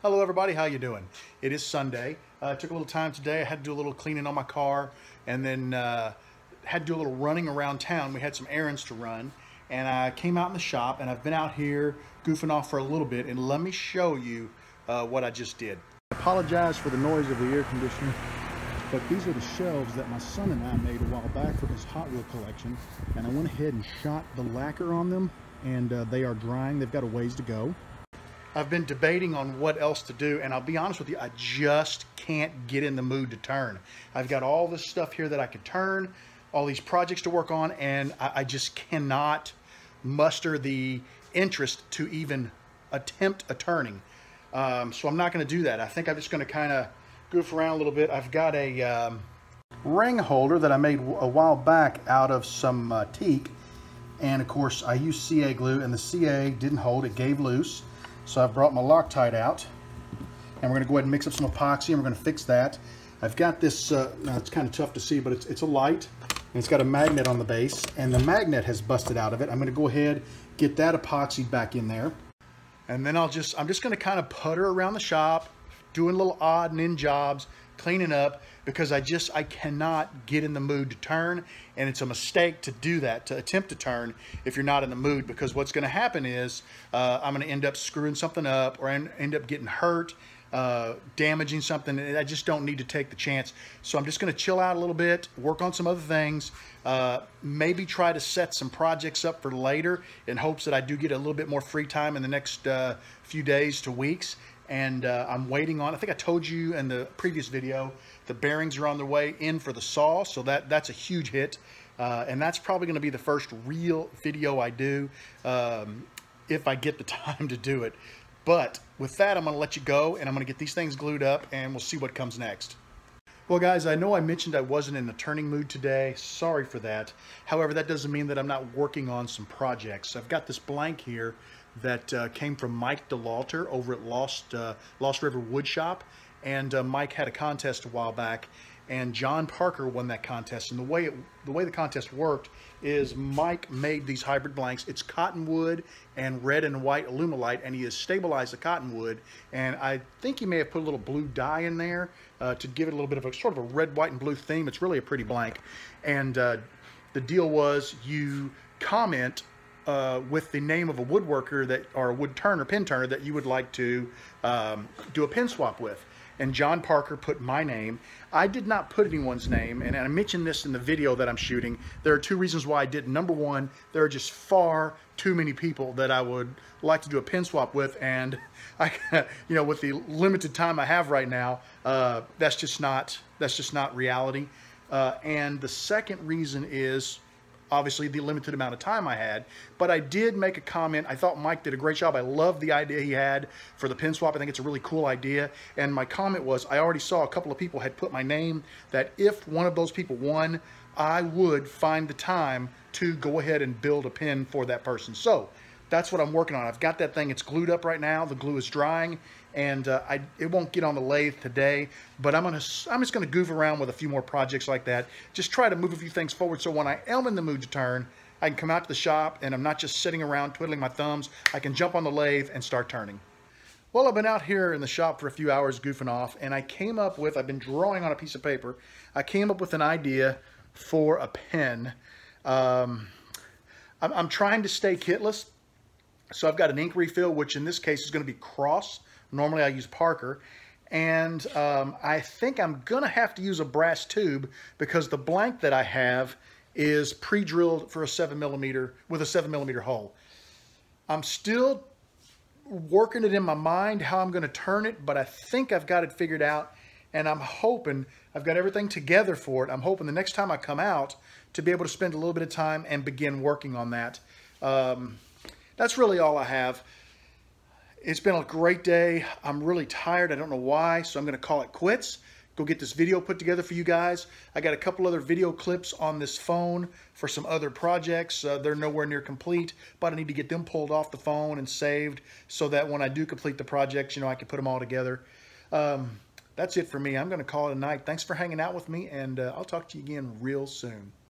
Hello everybody, how you doing? It is Sunday. I took a little time today. I had to do a little cleaning on my car and then had to do a little running around town. We had some errands to run and I came out in the shop and I've been out here goofing off for a little bit, and let me show you what I just did. I apologize for the noise of the air conditioner, but these are the shelves that my son and I made a while back for his Hot Wheel collection, and I went ahead and shot the lacquer on them, and they are drying. They've got a ways to go. I've been debating on what else to do, and I'll be honest with you, I just can't get in the mood to turn. I've got all this stuff here that I could turn, all these projects to work on, and I just cannot muster the interest to even attempt a turning. So I'm not going to do that. I think I'm just going to kind of goof around a little bit. I've got a ring holder that I made a while back out of some teak, and of course I used CA glue, and the CA didn't hold, it gave loose. So I've brought my Loctite out, and we're going to go ahead and mix up some epoxy, and we're going to fix that. I've got this, now it's kind of tough to see, but it's a light, and it's got a magnet on the base, and the magnet has busted out of it. I'm going to go ahead, get that epoxy back in there, and then I'm just going to kind of putter around the shop, doing little odd and end jobs, cleaning up, because I cannot get in the mood to turn, and it's a mistake to do that, to attempt to turn if you're not in the mood, because what's going to happen is I'm going to end up screwing something up, or end up getting hurt, damaging something, and I just don't need to take the chance. So I'm just going to chill out a little bit, work on some other things, maybe try to set some projects up for later in hopes that I do get a little bit more free time in the next few days to weeks. And I'm waiting on, I think I told you in the previous video, the bearings are on their way in for the saw, so that's a huge hit. And that's probably going to be the first real video I do if I get the time to do it. But with that, I'm going to let you go, and I'm going to get these things glued up, and we'll see what comes next. Well, guys, I know I mentioned I wasn't in the turning mood today. Sorry for that. However, that doesn't mean that I'm not working on some projects. I've got this blank here that came from Mike DeLalter over at Lost River Wood Shop, and Mike had a contest a while back, and John Parker won that contest. And the way the contest worked is Mike made these hybrid blanks. It's cottonwood and red and white aluminite, and he has stabilized the cottonwood, and I think he may have put a little blue dye in there to give it a little bit of a sort of a red, white, and blue theme. It's really a pretty blank. And the deal was you comment with the name of a woodworker or a wood turner, pin turner that you would like to do a pin swap with. And John Parker put my name. I did not put anyone's name, and I mentioned this in the video that I'm shooting. There are two reasons why I didn't. Number one, there are just far too many people that I would like to do a pin swap with, and with the limited time I have right now, that's just not reality. And the second reason is obviously the limited amount of time I had, but I did make a comment. I thought Mike did a great job. I love the idea he had for the pin swap. I think it's a really cool idea. And my comment was, I already saw a couple of people had put my name, that if one of those people won, I would find the time to go ahead and build a pin for that person. So that's what I'm working on. I've got that thing. It's glued up right now. The glue is drying, and it won't get on the lathe today, but I'm just gonna goof around with a few more projects like that. Just try to move a few things forward, so when I am in the mood to turn, I can come out to the shop and I'm not just sitting around twiddling my thumbs. I can jump on the lathe and start turning. Well, I've been out here in the shop for a few hours goofing off, and I've been drawing on a piece of paper. I came up with an idea for a pen. I'm trying to stay kitless. So I've got an ink refill, which in this case is going to be Cross. Normally I use Parker. And I think I'm going to have to use a brass tube, because the blank that I have is pre-drilled for a 7mm with a 7mm hole. I'm still working it in my mind how I'm going to turn it, but I think I've got it figured out, and I'm hoping I've got everything together for it. I'm hoping the next time I come out to be able to spend a little bit of time and begin working on that. That's really all I have. It's been a great day. I'm really tired. I don't know why, so I'm going to call it quits. Go get this video put together for you guys. I got a couple other video clips on this phone for some other projects. They're nowhere near complete, but I need to get them pulled off the phone and saved so that when I do complete the projects, I can put them all together. That's it for me. I'm going to call it a night. Thanks for hanging out with me, and I'll talk to you again real soon.